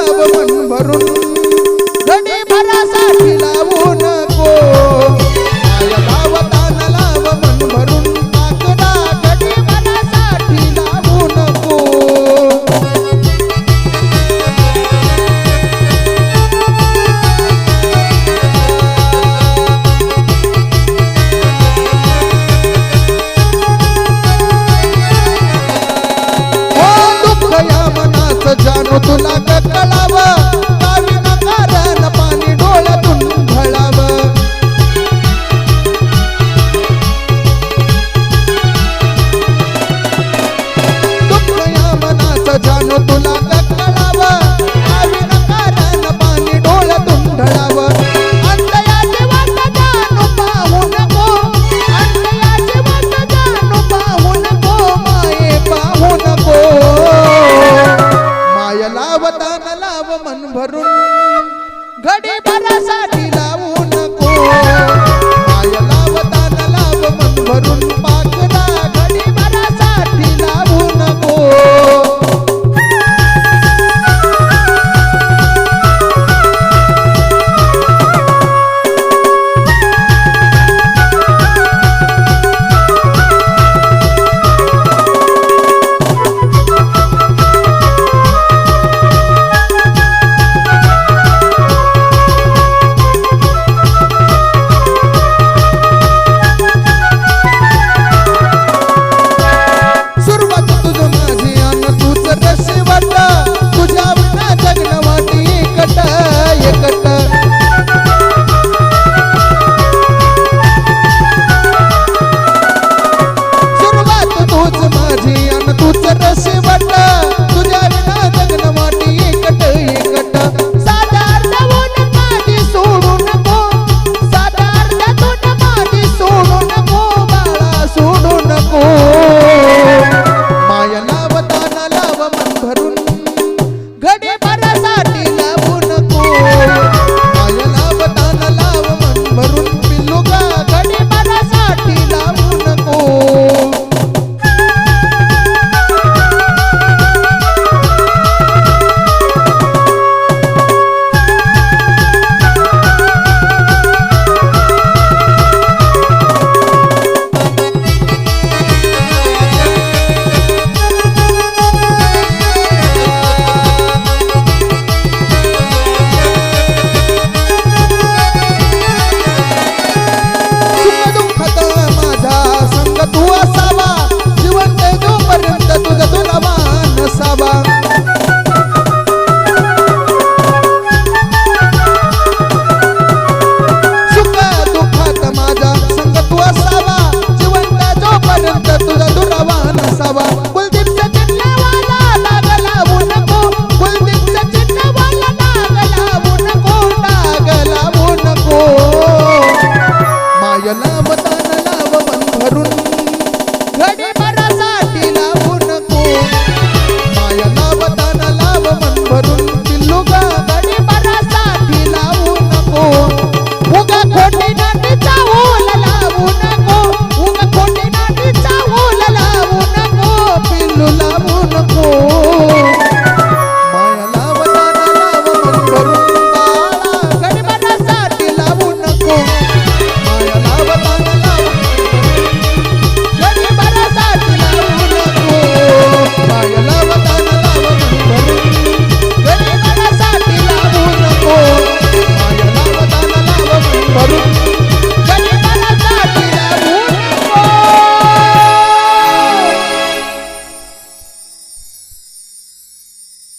लाव मन भरून घडी भरासाठी लावू नको माया लावताना लाव मन भरून पाकला घडी भरासाठी लावू नको जाणू तुला कळाव गावी नकारण पाणी डोळ्यातून ढळाव दुःख या मनाचं जाणू तुला कळाव गावी नकारण पाणी डोळ्यातून ढळाव अंतयाची वाट जाणू पाहू नको अंतयाची वाट जाणू पाहू नको माये पाहू नको माया लावताना लाव मन भरून घडी भरासाठी लावू नको माया लावताना लाव मन भरून पाकला घडी भरासाठी लावू नको घडी भरासाठी